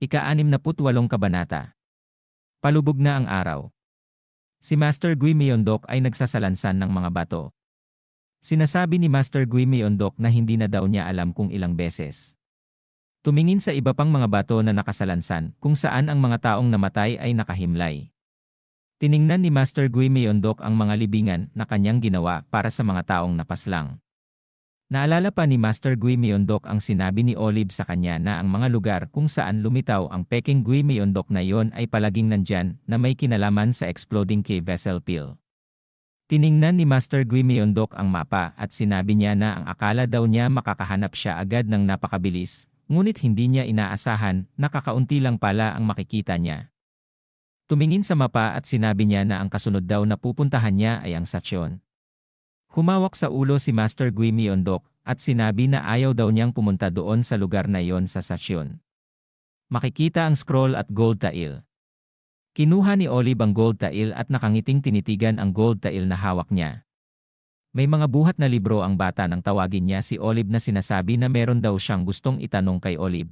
Ika-68 Kabanata. Palubog na ang araw. Si Master Gui Myeondok ay nagsasalansan ng mga bato. Sinasabi ni Master Gui Myeondok na hindi na daw niya alam kung ilang beses. Tumingin sa iba pang mga bato na nakasalansan kung saan ang mga taong namatay ay nakahimlay. Tiningnan ni Master Gui Myeondok ang mga libingan na kanyang ginawa para sa mga taong napaslang. Naalala pa ni Master Gui Myeondok ang sinabi ni Olive sa kanya na ang mga lugar kung saan lumitaw ang Peking Gui Myeondok na yon ay palaging nandyan na may kinalaman sa exploding K-vessel pill. Tiningnan ni Master Gui Myeondok ang mapa at sinabi niya na ang akala daw niya makakahanap siya agad ng napakabilis, ngunit hindi niya inaasahan na kakaunti lang pala ang makikita niya. Tumingin sa mapa at sinabi niya na ang kasunod daw na pupuntahan niya ay ang Sachon. Humawak sa ulo si Master Gui Myeondok at sinabi na ayaw daw niyang pumunta doon sa lugar na yon sa Sachon. Makikita ang scroll at gold tail. Kinuha ni Olive ang gold tail at nakangiting tinitigan ang gold tail na hawak niya. May mga buhat na libro ang bata nang tawagin niya si Olive na sinasabi na meron daw siyang gustong itanong kay Olive.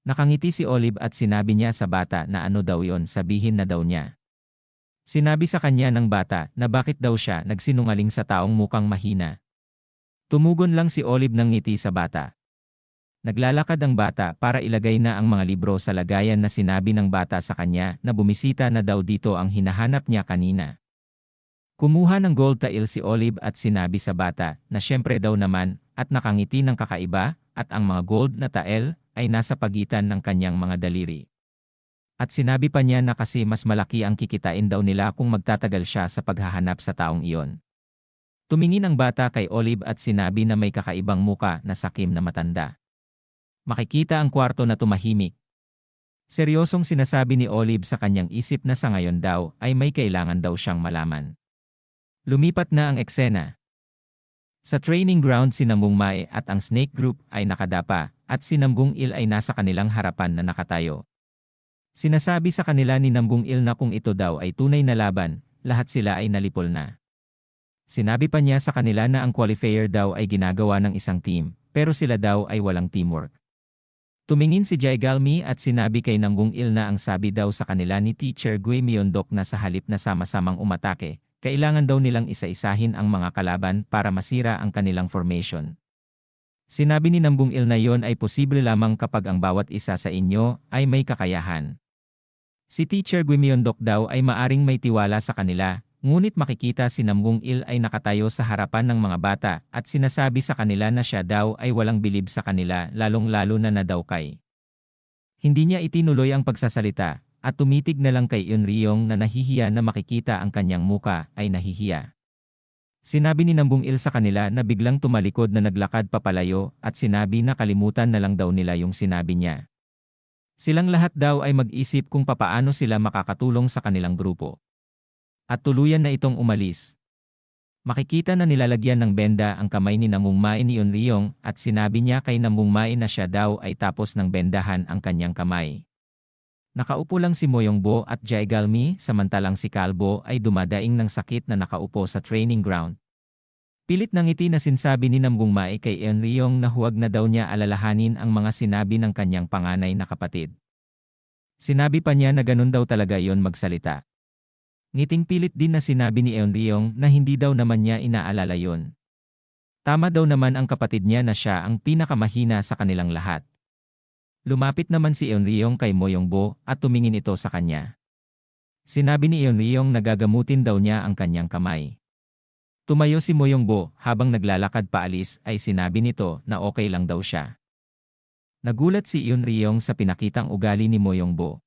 Nakangiti si Olive at sinabi niya sa bata na ano daw yon sabihin na daw niya. Sinabi sa kanya ng bata na bakit daw siya nagsinungaling sa taong mukhang mahina. Tumugon lang si Olive ng ngiti sa bata. Naglalakad ang bata para ilagay na ang mga libro sa lagayan na sinabi ng bata sa kanya na bumisita na daw dito ang hinahanap niya kanina. Kumuha ng gold tail si Olive at sinabi sa bata na syempre daw naman at nakangiti ng kakaiba at ang mga gold na tail ay nasa pagitan ng kanyang mga daliri. At sinabi pa niya na kasi mas malaki ang kikitain daw nila kung magtatagal siya sa paghahanap sa taong iyon. Tumingin ang bata kay Olive at sinabi na may kakaibang muka na sakim na matanda. Makikita ang kwarto na tumahimik. Seryosong sinasabi ni Olive sa kanyang isip na sa ngayon daw ay may kailangan daw siyang malaman. Lumipat na ang eksena. Sa training ground si Namgung Mae at ang Snake Group ay nakadapa at si Namgung Il ay nasa kanilang harapan na nakatayo. Sinasabi sa kanila ni Namgung Il na kung ito daw ay tunay na laban, lahat sila ay nalipol na. Sinabi pa niya sa kanila na ang qualifier daw ay ginagawa ng isang team, pero sila daw ay walang teamwork. Tumingin si Jai Galmi at sinabi kay Namgung Il na ang sabi daw sa kanila ni Teacher Gui Myeondok na sa halip na sama-samang umatake, kailangan daw nilang isa-isahin ang mga kalaban para masira ang kanilang formation. Sinabi ni Namgung Il na yon ay posible lamang kapag ang bawat isa sa inyo ay may kakayahan. Si Teacher Gui Myeondok daw ay maaring may tiwala sa kanila, ngunit makikita si Namgung Il ay nakatayo sa harapan ng mga bata at sinasabi sa kanila na siya daw ay walang bilib sa kanila lalong-lalo na nadawkay. Hindi niya itinuloy ang pagsasalita at tumitig na lang kay Eun Ryong na nahihiya na makikita ang kanyang muka ay nahihiya. Sinabi ni Namgung Il sa kanila na biglang tumalikod na naglakad papalayo at sinabi na kalimutan na lang daw nila yung sinabi niya. Silang lahat daw ay mag-isip kung papaano sila makakatulong sa kanilang grupo. At tuluyan na itong umalis. Makikita na nilalagyan ng benda ang kamay ni Namgung Mae ni Eun Ryong at sinabi niya kay Namgung Mae na siya daw ay tapos ng bendahan ang kanyang kamay. Nakaupo lang si Moyongbo at Jai Galmi samantalang si Kalbo ay dumadaing ng sakit na nakaupo sa training ground. Pilit ng ngiti na sinsabi ni Namgung Mae kay Eun Ryong na huwag na daw niya alalahanin ang mga sinabi ng kanyang panganay na kapatid. Sinabi pa niya na ganun daw talaga yon magsalita. Ngiting pilit din na sinabi ni Eun Ryong na hindi daw naman niya inaalala yon. Tama daw naman ang kapatid niya na siya ang pinakamahina sa kanilang lahat. Lumapit naman si Eun Ryong kay Moyongbo at tumingin ito sa kanya. Sinabi ni Eun Ryong na gagamutin daw niya ang kanyang kamay. Tumayo si Moyongbo habang naglalakad paalis ay sinabi nito na okay lang daw siya. Nagulat si Eun Ryong sa pinakitang ugali ni Moyongbo.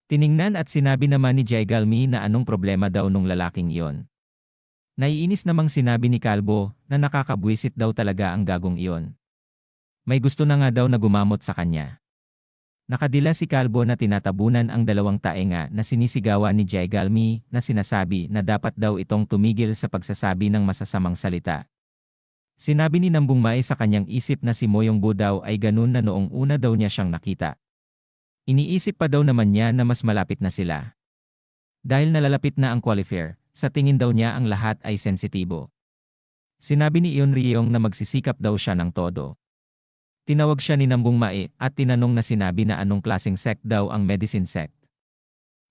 Tiningnan at sinabi naman ni Jai Galmi na anong problema daw nung lalaking iyon. Naiinis namang sinabi ni Kalbo na nakakabwisit daw talaga ang gagong iyon. May gusto na nga daw na gumamot sa kanya. Nakadila si Kalbo na tinatabunan ang dalawang taenga na sinisigawan ni Jai Galmi na sinasabi na dapat daw itong tumigil sa pagsasabi ng masasamang salita. Sinabi ni Namgung Mae sa kanyang isip na si Moyongbo daw ay ganun na noong una daw niya siyang nakita. Iniisip pa daw naman niya na mas malapit na sila. Dahil nalalapit na ang qualifier, sa tingin daw niya ang lahat ay sensitibo. Sinabi ni Eun Ryong na magsisikap daw siya ng todo. Tinawag siya ni Nambung Mae at tinanong na sinabi na anong klaseng sect daw ang medicine sect.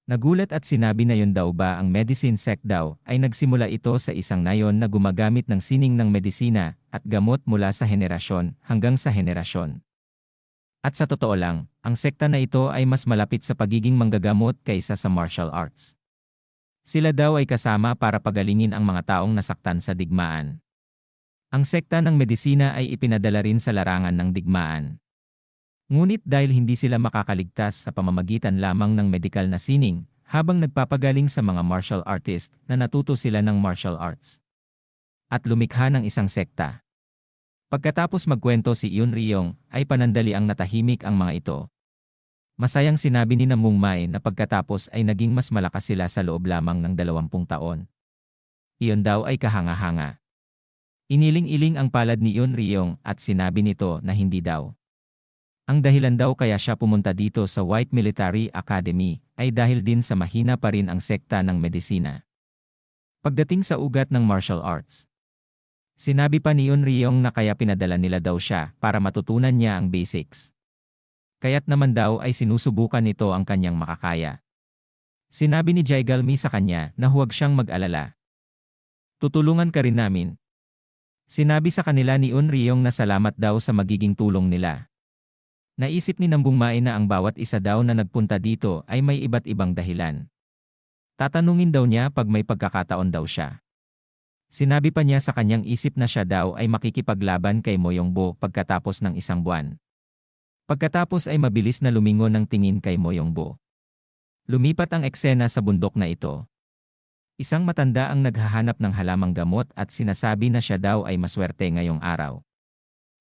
Nagulat at sinabi na yun daw ba ang medicine sect daw ay nagsimula ito sa isang nayon na gumagamit ng sining ng medisina at gamot mula sa henerasyon hanggang sa henerasyon. At sa totoo lang, ang sekta na ito ay mas malapit sa pagiging manggagamot kaysa sa martial arts. Sila daw ay kasama para pagalingin ang mga taong nasaktan sa digmaan. Ang sekta ng medisina ay ipinadala rin sa larangan ng digmaan. Ngunit dahil hindi sila makakaligtas sa pamamagitan lamang ng medikal na sining, habang nagpapagaling sa mga martial artist na natuto sila ng martial arts. At lumikha ng isang sekta. Pagkatapos magkwento si Yun Riyong, ay panandali ang natahimik ang mga ito. Masayang sinabi ni Nambung Mae na pagkatapos ay naging mas malakas sila sa loob lamang ng 20 taon. Iyon daw ay kahanga-hanga. Iniling-iling ang palad ni Yun Riyong at sinabi nito na hindi daw. Ang dahilan daw kaya siya pumunta dito sa White Military Academy ay dahil din sa mahina pa rin ang sekta ng medisina. Pagdating sa ugat ng martial arts, sinabi pa ni Yun Riyong na kaya pinadala nila daw siya para matutunan niya ang basics. Kaya't naman daw ay sinusubukan nito ang kanyang makakaya. Sinabi ni Jaigalmi sa kanya na huwag siyang mag-alala. Tutulungan ka rin namin. Sinabi sa kanila ni Yun Riyong na salamat daw sa magiging tulong nila. Naisip ni Nambung Mae na ang bawat isa daw na nagpunta dito ay may iba't ibang dahilan. Tatanungin daw niya pag may pagkakataon daw siya. Sinabi pa niya sa kanyang isip na siya daw ay makikipaglaban kay Moyongbo pagkatapos ng isang buwan. Pagkatapos ay mabilis na lumingon ng tingin kay Moyongbo. Lumipat ang eksena sa bundok na ito. Isang matanda ang naghahanap ng halamang gamot at sinasabi na siya daw ay maswerte ngayong araw.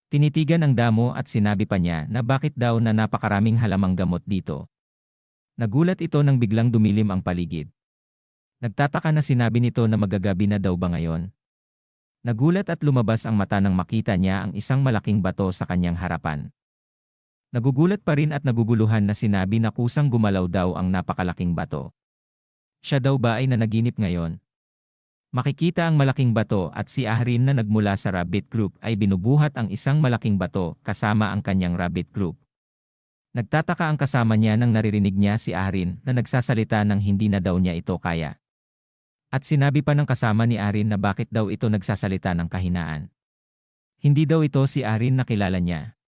Tinitigan ang damo at sinabi pa niya na bakit daw na napakaraming halamang gamot dito. Nagulat ito nang biglang dumilim ang paligid. Nagtataka na sinabi nito na magagabi na daw ba ngayon. Nagulat at lumabas ang mata nang makita niya ang isang malaking bato sa kanyang harapan. Nagugulat pa rin at naguguluhan na sinabi na kusang gumalaw daw ang napakalaking bato. Siya daw ba ay nanaginip ngayon? Makikita ang malaking bato at si Ahrin na nagmula sa rabbit group ay binubuhat ang isang malaking bato kasama ang kanyang rabbit group. Nagtataka ang kasama niya nang naririnig niya si Ahrin na nagsasalita ng hindi na daw niya ito kaya. At sinabi pa ng kasama ni Ahrin na bakit daw ito nagsasalita ng kahinaan. Hindi daw ito si Ahrin na kilala niya.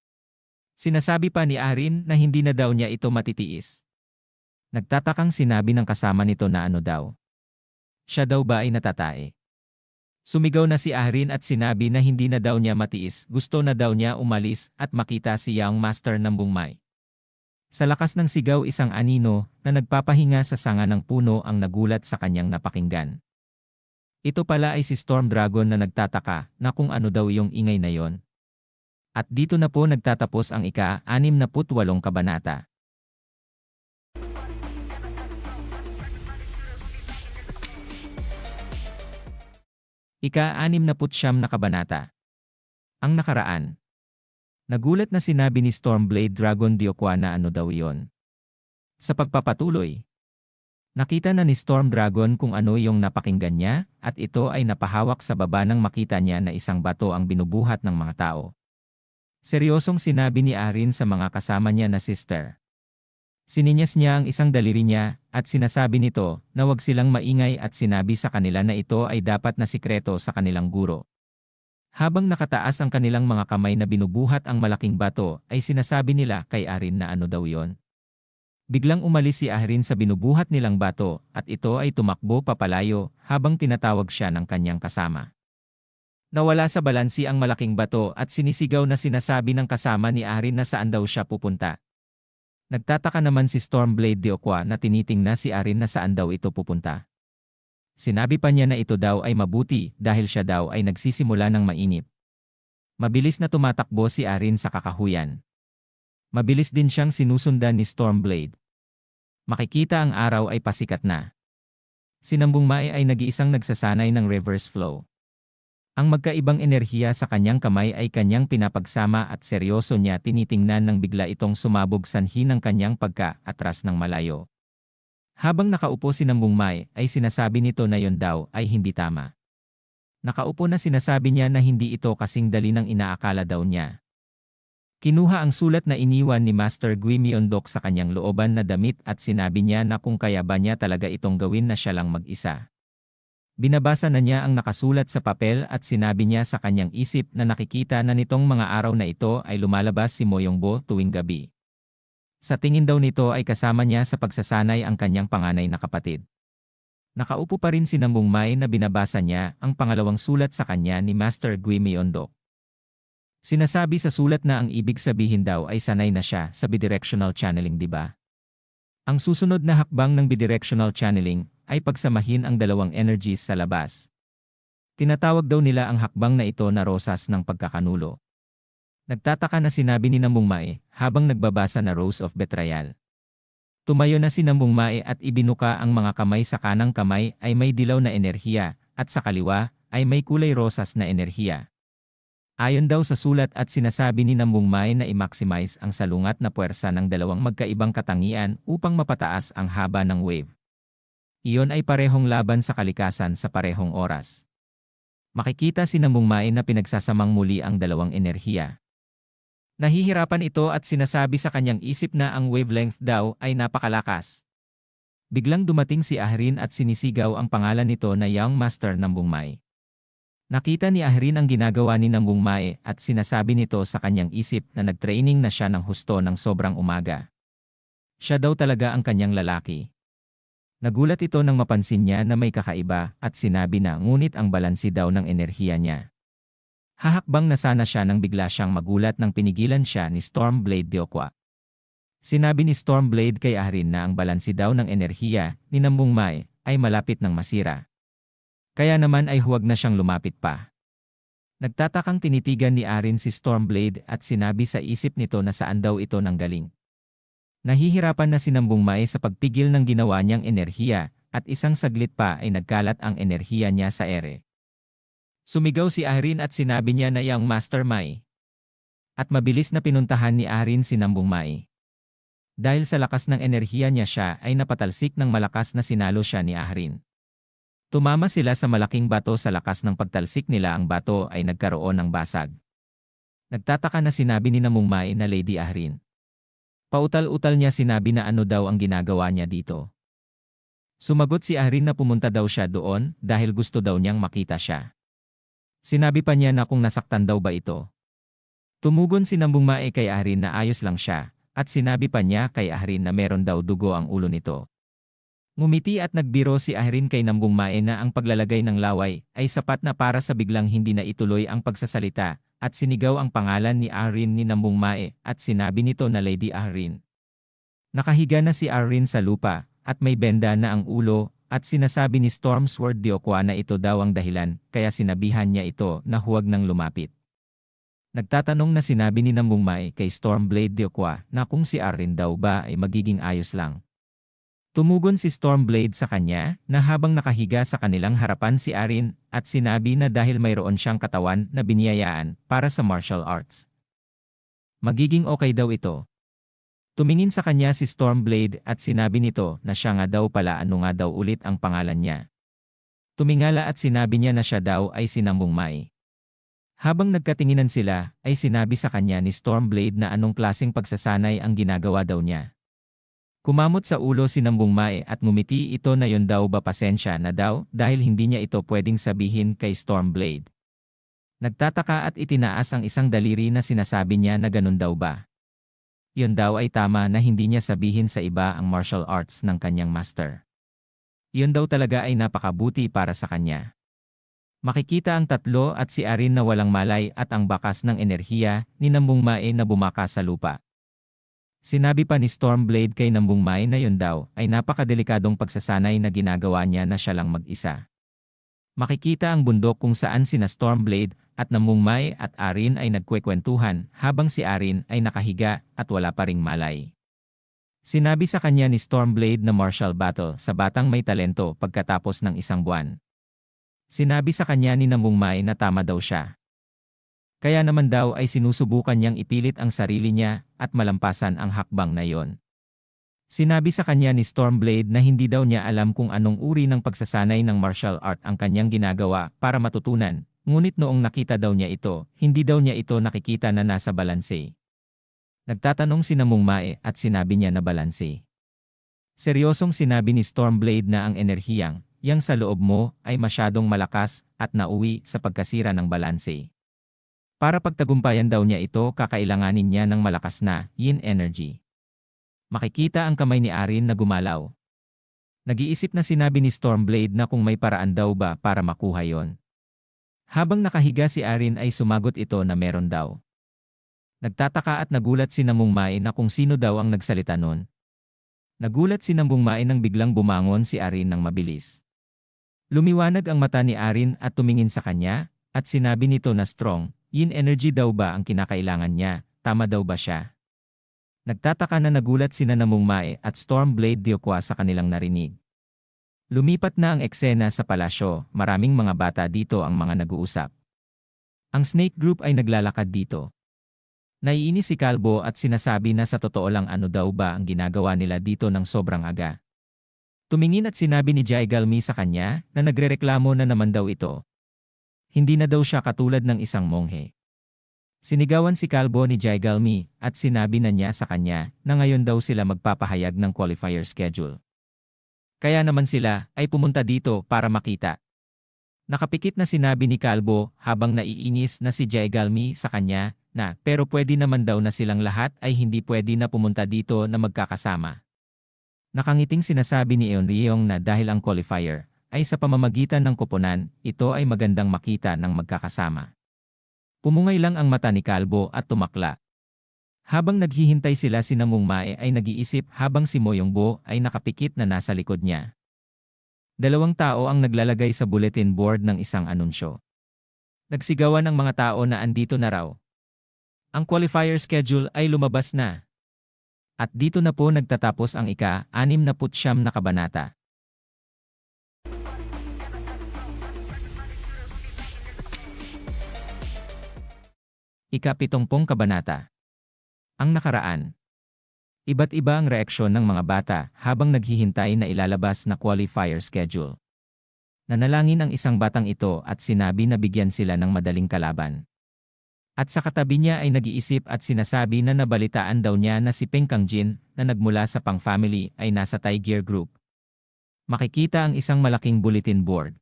Sinasabi pa ni Ahrin na hindi na daw niya ito matitiis. Nagtatakang sinabi ng kasama nito na ano daw. Siya daw ba ay natatae? Sumigaw na si Ahrin at sinabi na hindi na daw niya matiis, gusto na daw niya umalis at makita si Young Master Nambung Mae. Sa lakas ng sigaw isang anino na nagpapahinga sa sanga ng puno ang nagulat sa kanyang napakinggan. Ito pala ay si Storm Dragon na nagtataka na kung ano daw yung ingay na yon. At dito na po nagtatapos ang ika-68 kabanata. Ika-69 na kabanata. Ang nakaraan. Nagulat na sinabi ni Stormblade Dragon Diokwa na ano daw iyon. Sa pagpapatuloy, nakita na ni Storm Dragon kung ano yung napakinggan niya at ito ay napahawak sa baba nang makita niya na isang bato ang binubuhat ng mga tao. Seryosong sinabi ni Ahrin sa mga kasama niya na sister. Sininyas niya ang isang daliri niya at sinasabi nito na huwag silang maingay at sinabi sa kanila na ito ay dapat na sikreto sa kanilang guro. Habang nakataas ang kanilang mga kamay na binubuhat ang malaking bato ay sinasabi nila kay Ahrin na ano daw yon. Biglang umalis si Ahrin sa binubuhat nilang bato at ito ay tumakbo papalayo habang tinatawag siya ng kanyang kasama. Nawala sa balansi ang malaking bato at sinisigaw na sinasabi ng kasama ni Ahrin na saan daw siya pupunta. Nagtataka naman si Stormblade Diokwa na tinitingnan si Ahrin na saan daw ito pupunta. Sinabi pa niya na ito daw ay mabuti dahil siya daw ay nagsisimula ng mainip. Mabilis na tumatakbo si Ahrin sa kakahuyan. Mabilis din siyang sinusundan ni Stormblade. Makikita ang araw ay pasikat na. Si Nambung Mae ay nag-iisang nagsasanay ng reverse flow. Ang magkaibang enerhiya sa kanyang kamay ay kanyang pinapagsama at seryoso niya tinitingnan nang bigla itong sumabog sanhi ng kanyang pagka-atras ng malayo. Habang nakaupo si Nambung Mae ay sinasabi nito na yon daw ay hindi tama. Nakaupo na sinasabi niya na hindi ito kasing dali ng inaakala daw niya. Kinuha ang sulat na iniwan ni Master Gui Myeondok sa kanyang looban na damit at sinabi niya na kung kaya ba niya talaga itong gawin na siya lang mag-isa. Binabasa na niya ang nakasulat sa papel at sinabi niya sa kanyang isip na nakikita na nitong mga araw na ito ay lumalabas si Moyongbo tuwing gabi. Sa tingin daw nito ay kasama niya sa pagsasanay ang kanyang panganay na kapatid. Nakaupo pa rin si Namong Mai na binabasa niya ang pangalawang sulat sa kanya ni Master Gui Myeondok. Sinasabi sa sulat na ang ibig sabihin daw ay sanay na siya sa bidirectional channeling, di ba? Ang susunod na hakbang ng bidirectional channeling ay pagsamahin ang dalawang energies sa labas. Tinatawag daw nila ang hakbang na ito na rosas ng pagkakanulo. Nagtataka na sinabi ni Namong Mae habang nagbabasa na Rose of Betrayal. Tumayo na si Namong Mae at ibinuka ang mga kamay sa kanang kamay ay may dilaw na enerhiya at sa kaliwa ay may kulay rosas na enerhiya. Ayon daw sa sulat at sinasabi ni Namong Mai na i-maximize ang salungat na puwersa ng dalawang magkaibang katangian upang mapataas ang haba ng wave. Iyon ay parehong laban sa kalikasan sa parehong oras. Makikita si Namong Mai na pinagsasamang muli ang dalawang enerhiya. Nahihirapan ito at sinasabi sa kanyang isip na ang wavelength daw ay napakalakas. Biglang dumating si Ahrin at sinisigaw ang pangalan nito na Young Master Namong Mai. Nakita ni Ahrin ang ginagawa ni Namong Mae at sinasabi nito sa kanyang isip na nagtraining na siya ng husto ng sobrang umaga. Siya daw talaga ang kanyang lalaki. Nagulat ito nang mapansin niya na may kakaiba at sinabi na ngunit ang balansi daw ng enerhiya niya. Hahakbang na sana siya nang bigla siyang magulat nang pinigilan siya ni Stormblade Diokwa. Sinabi ni Stormblade kay Ahrin na ang balansi daw ng enerhiya ni Namong Mae ay malapit ng masira. Kaya naman ay huwag na siyang lumapit pa. Nagtatakang tinitigan ni Ahrin si Stormblade at sinabi sa isip nito na saan daw ito nanggaling. Nahihirapan na si Namong Mae sa pagpigil ng ginawa niyang enerhiya at isang saglit pa ay nagkalat ang enerhiya niya sa ere. Sumigaw si Ahrin at sinabi niya na Young Master Mai. At mabilis na pinuntahan ni Ahrin si Namong Mai. Dahil sa lakas ng enerhiya niya siya ay napatalsik ng malakas na sinalo siya ni Ahrin. Tumama sila sa malaking bato sa lakas ng pagtalsik nila ang bato ay nagkaroon ng basag. Nagtataka na sinabi ni Namong Mai na Lady Ahrin. Pautal-utal niya sinabi na ano daw ang ginagawa niya dito. Sumagot si Ahrin na pumunta daw siya doon dahil gusto daw niyang makita siya. Sinabi pa niya na kung nasaktan daw ba ito. Tumugon si Namong Mai kay Ahrin na ayos lang siya at sinabi pa niya kay Ahrin na meron daw dugo ang ulo nito. Ngumiti at nagbiro si Ahrin kay Namong Mae na ang paglalagay ng laway ay sapat na para sa biglang hindi na ituloy ang pagsasalita at sinigaw ang pangalan ni Ahrin ni Namong Mae at sinabi nito na Lady Ahrin. Nakahiga na si Ahrin sa lupa at may benda na ang ulo at sinasabi ni Stormsword Diokwa na ito daw ang dahilan kaya sinabihan niya ito na huwag nang lumapit. Nagtatanong na sinabi ni Namong Mae kay Stormblade Diokwa na kung si Ahrin daw ba ay magiging ayos lang. Tumugon si Stormblade sa kanya na habang nakahiga sa kanilang harapan si Ahrin at sinabi na dahil mayroon siyang katawan na biniyayaan para sa martial arts. Magiging okay daw ito. Tumingin sa kanya si Stormblade at sinabi nito na siya nga daw pala ano nga daw ulit ang pangalan niya. Tumingala at sinabi niya na siya daw ay si Namong Mai. Habang nagkatinginan sila ay sinabi sa kanya ni Stormblade na anong klaseng pagsasanay ang ginagawa daw niya. Kumamot sa ulo si Namong Mae at ngumiti ito na yon daw ba pasensya na daw dahil hindi niya ito pwedeng sabihin kay Stormblade. Nagtataka at itinaas ang isang daliri na sinasabi niya na ganun daw ba. Yon daw ay tama na hindi niya sabihin sa iba ang martial arts ng kanyang master. Yon daw talaga ay napakabuti para sa kanya. Makikita ang tatlo at si Ahrin na walang malay at ang bakas ng enerhiya ni Namong Mae na bumakas sa lupa. Sinabi pa ni Stormblade kay Namong Mai na yun daw ay napakadelikadong pagsasanay na ginagawa niya na siya lang mag-isa. Makikita ang bundok kung saan sina Stormblade at Namong Mai at Ahrin ay nagkwekwentuhan habang si Ahrin ay nakahiga at wala pa ring malay. Sinabi sa kanya ni Stormblade na martial battle sa batang may talento pagkatapos ng isang buwan. Sinabi sa kanya ni Namong Mai na tama daw siya. Kaya naman daw ay sinusubukan niyang ipilit ang sarili niya at malampasan ang hakbang na yon. Sinabi sa kanya ni Stormblade na hindi daw niya alam kung anong uri ng pagsasanay ng martial art ang kanyang ginagawa para matutunan, ngunit noong nakita daw niya ito, hindi daw niya ito nakikita na nasa balanse. Nagtatanong si Namungmae at sinabi niya na balanse. Seryosong sinabi ni Stormblade na ang enerhiyang, yang sa loob mo, ay masyadong malakas at nauwi sa pagkasira ng balanse. Para pagtagumpayan daw niya ito, kakailanganin niya ng malakas na yin energy. Makikita ang kamay ni Arin na gumalaw. Nag-iisip na sinabi ni Stormblade na kung may paraan daw ba para makuha yon. Habang nakahiga si Arin ay sumagot ito na meron daw. Nagtataka at nagulat si Namungmae na kung sino daw ang nagsalita nun. Nagulat si Namungmae nang biglang bumangon si Arin ng mabilis. Lumiwanag ang mata ni Arin at tumingin sa kanya, at sinabi nito na strong, yin energy daw ba ang kinakailangan niya, tama daw ba siya? Nagtataka na nagulat si Namungmae at Stormblade Diokwa sa kanilang narinig. Lumipat na ang eksena sa palasyo, maraming mga bata dito ang mga nag-uusap. Ang Snake Group ay naglalakad dito. Naiinis si Kalbo at sinasabi na sa totoo lang ano daw ba ang ginagawa nila dito ng sobrang aga. Tumingin at sinabi ni Jaigalmi sa kanya na nagrereklamo na naman daw ito. Hindi na daw siya katulad ng isang monghe. Sinigawan si Kalbo ni Jaigalmi at sinabi na niya sa kanya na ngayon daw sila magpapahayag ng qualifier schedule. Kaya naman sila ay pumunta dito para makita. Nakapikit na sinabi ni Kalbo habang naiinis na si Jaigalmi sa kanya na pero pwede naman daw na silang lahat ay hindi pwede na pumunta dito na magkakasama. Nakangiting sinasabi ni Eonryong na dahil ang qualifier ay sa pamamagitan ng koponan, ito ay magandang makita ng magkakasama. Pumungay lang ang mata ni Kalbo at tumakla. Habang naghihintay sila si Namungmae ay nag-iisip habang si Moyongbo ay nakapikit na nasa likod niya. Dalawang tao ang naglalagay sa bulletin board ng isang anunsyo. Nagsigawan ang mga tao na andito na raw. Ang qualifier schedule ay lumabas na. At dito na po nagtatapos ang ika-69 na kabanata. Ika-70 kabanata. Ang nakaraan. Iba't iba ang reaksyon ng mga bata habang naghihintay na ilalabas na qualifier schedule. Nanalangin ang isang batang ito at sinabi na bigyan sila ng madaling kalaban. At sa katabi niya ay nag-iisip at sinasabi na nabalitaan daw niya na si Peng Kangjin na nagmula sa Pang family ay nasa Tiger Group. Makikita ang isang malaking bulletin board.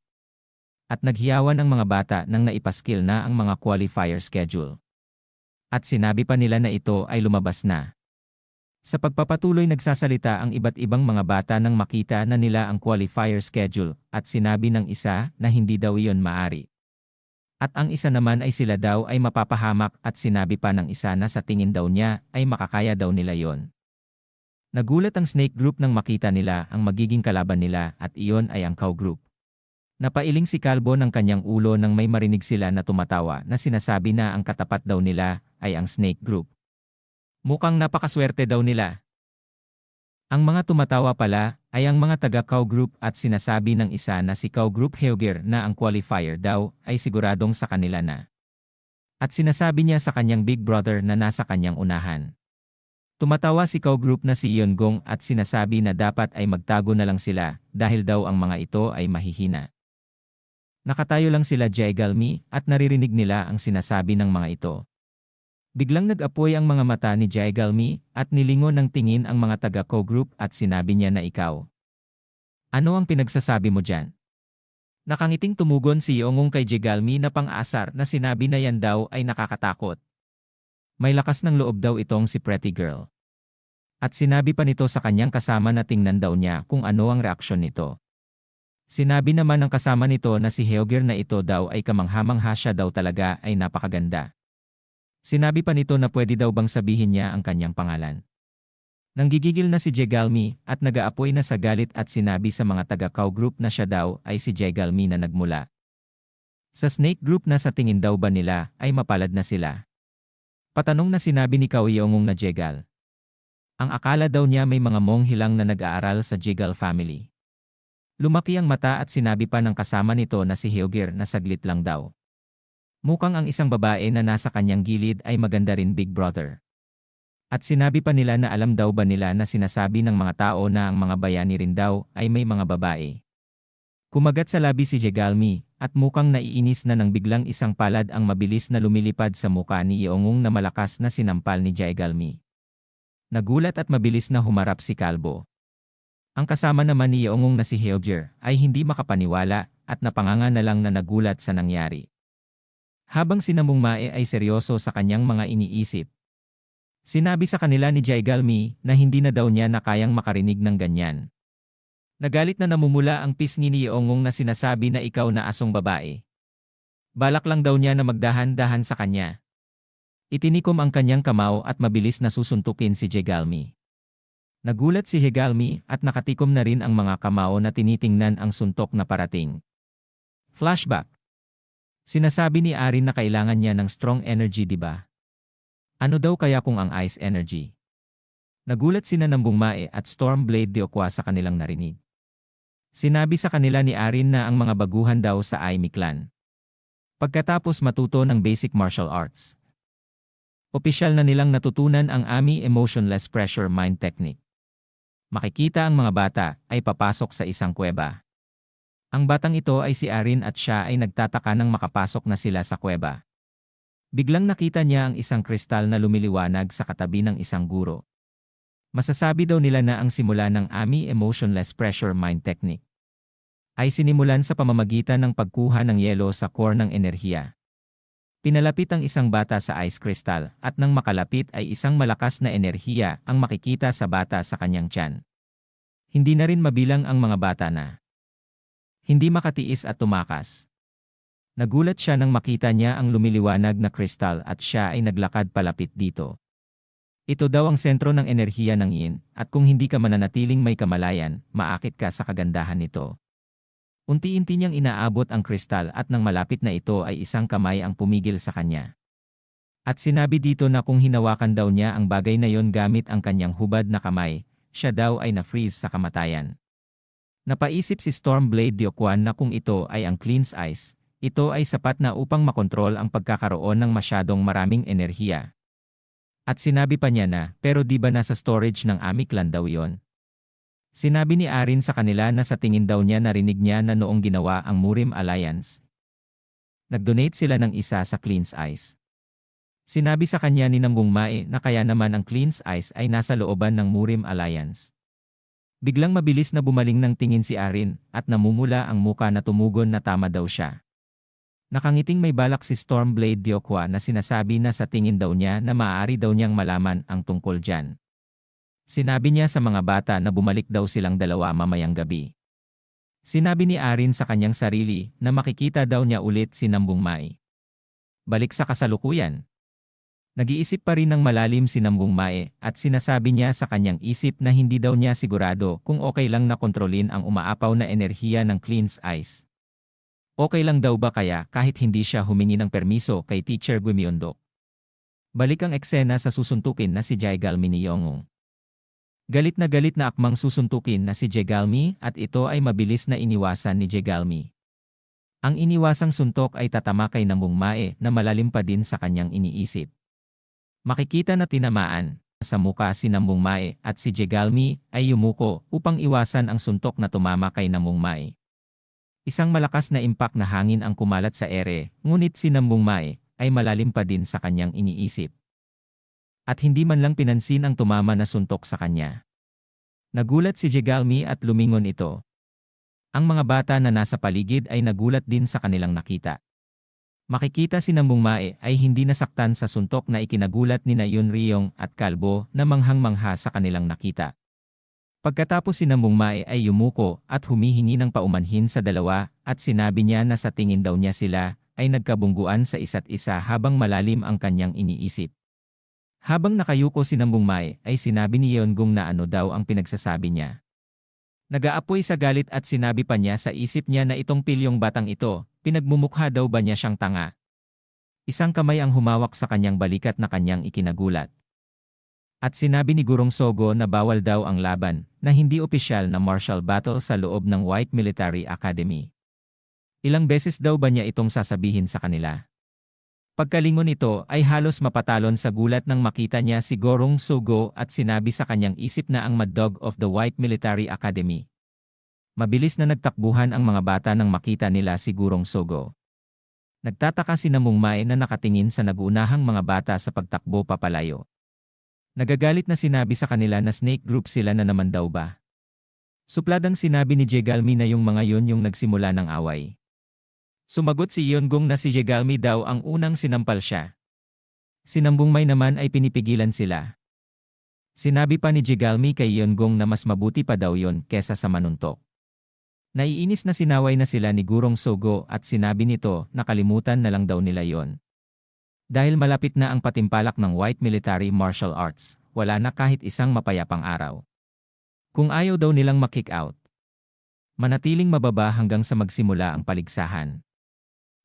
At naghiyawan ang mga bata nang naipaskil na ang mga qualifier schedule. At sinabi pa nila na ito ay lumabas na. Sa pagpapatuloy nagsasalita ang iba't ibang mga bata nang makita na nila ang qualifier schedule at sinabi ng isa na hindi daw iyon maari. At ang isa naman ay sila daw ay mapapahamak at sinabi pa ng isa na sa tingin daw niya ay makakaya daw nila yon. Nagulat ang Snake Group nang makita nila ang magiging kalaban nila at iyon ay ang Cow Group. Napailing si Kalbo ng kanyang ulo nang may marinig sila na tumatawa na sinasabi na ang katapat daw nila ay ang Snake Group. Mukhang napakaswerte daw nila. Ang mga tumatawa pala ay ang mga taga-Cow Group at sinasabi ng isa na si Cow Group Heoger na ang qualifier daw ay siguradong sa kanila na. At sinasabi niya sa kanyang big brother na nasa kanyang unahan. Tumatawa si Cow Group na si Yeongong at sinasabi na dapat ay magtago na lang sila dahil daw ang mga ito ay mahihina. Nakatayo lang sila Jaigalmi at naririnig nila ang sinasabi ng mga ito. Biglang nag-apoy ang mga mata ni Jaigalmi at nilingon ng tingin ang mga taga-Cow Group at sinabi niya na ikaw. Ano ang pinagsasabi mo dyan? Nakangiting tumugon si Yeongong kay Jaigalmi na pang-asar na sinabi na yan daw ay nakakatakot. May lakas ng loob daw itong si Pretty Girl. At sinabi pa nito sa kanyang kasama na tingnan daw niya kung ano ang reaksyon nito. Sinabi naman ng kasama nito na si Heoger na ito daw ay kamangha-mangha siya daw talaga ay napakaganda. Sinabi pa nito na pwede daw bang sabihin niya ang kanyang pangalan. Nanggigigil na si Jaigalmi at nag-aapoy na sa galit at sinabi sa mga taga-Cow Group na siya daw ay si Jaigalmi na nagmula. Sa Snake Group na sa tingin daw ba nila ay mapalad na sila. Patanong na sinabi ni Cow Yeongong na Jegal. Ang akala daw niya may mga monghe lang na nag-aaral sa Jegal family. Lumaki ang mata at sinabi pa ng kasama nito na si Heoger na saglit lang daw. Mukhang ang isang babae na nasa kanyang gilid ay maganda rin big brother. At sinabi pa nila na alam daw ba nila na sinasabi ng mga tao na ang mga bayani rin daw ay may mga babae. Kumagat sa labi si Jaigalmi at mukhang naiinis na nang biglang isang palad ang mabilis na lumilipad sa muka ni Yeongong na malakas na sinampal ni Jaigalmi. Nagulat at mabilis na humarap si Kalbo. Ang kasama naman ni Yeongong na si Hyojir ay hindi makapaniwala at napanganga na lang na nagulat sa nangyari. Habang si Namong Mae ay seryoso sa kanyang mga iniisip. Sinabi sa kanila ni Jaegalmi na hindi na daw niya na kayang makarinig ng ganyan. Nagalit na namumula ang pisngi ni Yeongong na sinasabi na ikaw na asong babae. Balak lang daw niya na magdahan-dahan sa kanya. Itinikom ang kanyang kamao at mabilis na susuntukin si Jaegalmi. Nagulat si Jaegalmi at nakatikom na rin ang mga kamao na tinitingnan ang suntok na parating. Flashback. Sinasabi ni Arin na kailangan niya ng strong energy, di ba? Ano daw kaya kung ang ice energy? Nagulat sina Namong Mae at Stormblade Deokwa sa kanilang narinig. Sinabi sa kanila ni Arin na ang mga baguhan daw sa Aimee clan. Pagkatapos matuto ng basic martial arts, opisyal na nilang natutunan ang Ami Emotionless Pressure Mind Technique. Makikita ang mga bata ay papasok sa isang kuweba. Ang batang ito ay si Arin at siya ay nagtataka nang makapasok na sila sa kuweba. Biglang nakita niya ang isang kristal na lumiliwanag sa katabi ng isang guro. Masasabi daw nila na ang simula ng Ami Emotionless Pressure Mind Technique ay sinimulan sa pamamagitan ng pagkuha ng yelo sa core ng enerhiya. Pinalapit ang isang bata sa ice crystal at nang makalapit ay isang malakas na enerhiya ang makikita sa bata sa kanyang tiyan. Hindi na rin mabilang ang mga bata na hindi makatiis at tumakas. Nagulat siya nang makita niya ang lumiliwanag na kristal at siya ay naglakad palapit dito. Ito daw ang sentro ng enerhiya ng yin at kung hindi ka mananatiling may kamalayan, maakit ka sa kagandahan nito. Unti-unti niyang inaabot ang kristal at nang malapit na ito ay isang kamay ang pumigil sa kanya. At sinabi dito na kung hinawakan daw niya ang bagay na yon gamit ang kanyang hubad na kamay, siya daw ay na-freeze sa kamatayan. Napaisip si Stormblade Deokwan na kung ito ay ang cleanse ice, ito ay sapat na upang makontrol ang pagkakaroon ng masyadong maraming enerhiya. At sinabi pa niya na, pero di ba nasa storage ng Aimee clan daw yon? Sinabi ni Arin sa kanila na sa tingin daw niya narinig niya na noong ginawa ang Murim Alliance, nag-donate sila ng isa sa cleanse ice. Sinabi sa kanya ni Namong Mae na kaya naman ang cleanse ice ay nasa looban ng Murim Alliance. Biglang mabilis na bumaling ng tingin si Arin at namumula ang muka na tumugon na tama daw siya. Nakangiting may balak si Stormblade Deokwa na sinasabi na sa tingin daw niya na maaari daw niyang malaman ang tungkol dyan. Sinabi niya sa mga bata na bumalik daw silang dalawa mamayang gabi. Sinabi ni Arin sa kanyang sarili na makikita daw niya ulit si Namong Mae. Balik sa kasalukuyan. Nag-iisip pa rin ng malalim si Namong Mae at sinasabi niya sa kanyang isip na hindi daw niya sigurado kung okay lang na kontrolin ang umaapaw na enerhiya ng cleanse ice. Okay lang daw ba kaya kahit hindi siya humingi ng permiso kay Teacher Gui Myeondok? Balik ang eksena sa susuntukin na si Jaegalmi ni Yeongong. Galit na akmang susuntukin na si Jaegalmi at ito ay mabilis na iniwasan ni Jaegalmi. Ang iniwasang suntok ay tatama kay Namong Mae na malalim pa din sa kanyang iniisip. Makikita na tinamaan sa muka si Namong Mae at si Jaegalmi ay yumuko upang iwasan ang suntok na tumama kay Namong Mae. Isang malakas na impact na hangin ang kumalat sa ere, ngunit si Namong Mae ay malalim pa din sa kanyang iniisip. At hindi man lang pinansin ang tumama na suntok sa kanya. Nagulat si Jaegalmi at lumingon ito. Ang mga bata na nasa paligid ay nagulat din sa kanilang nakita. Makikita si Namong Mae ay hindi nasaktan sa suntok na ikinagulat ni Yun Ryong at Kalbo na manghang-mangha sa kanilang nakita. Pagkatapos si Namong Mae ay yumuko at humihingi ng paumanhin sa dalawa at sinabi niya na sa tingin daw niya sila ay nagkabungguan sa isa't isa habang malalim ang kanyang iniisip. Habang nakayuko si Namong Mae ay sinabi ni Yeongong na ano daw ang pinagsasabi niya. Nag-aapoy sa galit at sinabi pa niya sa isip niya na itong pilyong batang ito, pinagmumukha daw ba niya siyang tanga? Isang kamay ang humawak sa kanyang balikat na kanyang ikinagulat. At sinabi ni Gurong Sogo na bawal daw ang laban, na hindi opisyal na martial battle sa loob ng White Military Academy. Ilang beses daw ba niya itong sasabihin sa kanila? Pagkalingon nito ay halos mapatalon sa gulat nang makita niya si Gurong Sogo at sinabi sa kanyang isip na ang Mad Dog of the White Military Academy. Mabilis na nagtakbuhan ang mga bata nang makita nila si Gurong Sogo. Nagtataka si Namong Mae na nakatingin sa nagunahang mga bata sa pagtakbo papalayo. Nagagalit na sinabi sa kanila na snake group sila na naman daw ba. Supladang sinabi ni Jegalmi na yung mga yon yung nagsimula ng away. Sumagot si Yeonggung na si Jegalmi daw ang unang sinampal siya. Si Namboongmai naman ay pinipigilan sila. Sinabi pa ni Jegalmi kay Yeonggung na mas mabuti pa daw yon kesa sa manuntok. Naiinis na sinaway na sila ni Gurong Sogo at sinabi nito na kalimutan na lang daw nila yon. Dahil malapit na ang patimpalak ng White Military Martial Arts, wala na kahit isang mapayapang araw. Kung ayaw daw nilang makick out, manatiling mababa hanggang sa magsimula ang paligsahan.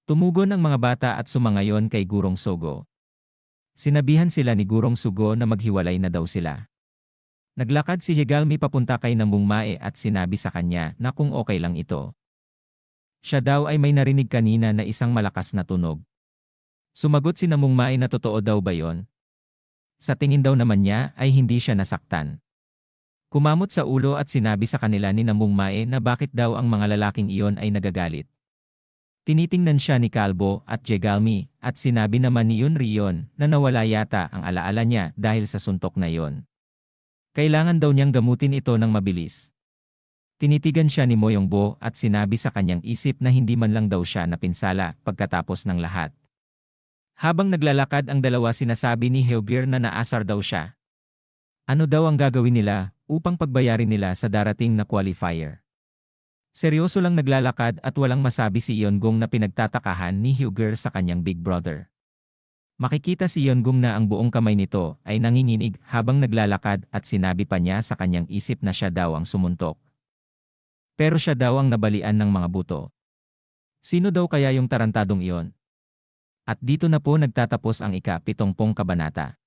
Tumugon ang mga bata at sumangayon kay Gurong Sogo. Sinabihan sila ni Gurong Sogo na maghiwalay na daw sila. Naglakad si Jegalmi papunta kay Namboongmai at sinabi sa kanya na kung okay lang ito. Siya daw ay may narinig kanina na isang malakas na tunog. Sumagot si Namboongmai na totoo daw ba yon? Sa tingin daw naman niya ay hindi siya nasaktan. Kumamot sa ulo at sinabi sa kanila ni Namboongmai na bakit daw ang mga lalaking iyon ay nagagalit. Tinitingnan siya ni Kalbo at Jegalmi at sinabi naman ni Yunriyon na nawala yata ang alaala niya dahil sa suntok na iyon. Kailangan daw niyang gamutin ito ng mabilis. Tinitigan siya ni Moyongbo at sinabi sa kanyang isip na hindi man lang daw siya napinsala pagkatapos ng lahat. Habang naglalakad ang dalawa sinasabi ni Heogir na naasar daw siya. Ano daw ang gagawin nila upang pagbayarin nila sa darating na qualifier? Seryoso lang naglalakad at walang masabi si Yeonggung na pinagtatakahan ni Heogir sa kanyang big brother. Makikita si Yeonggung na ang buong kamay nito ay nanginginig habang naglalakad at sinabi pa niya sa kanyang isip na siya daw ang sumuntok. Pero siya daw ang nabalian ng mga buto. Sino daw kaya yung tarantadong iyon? At dito na po nagtatapos ang ika-70 kabanata.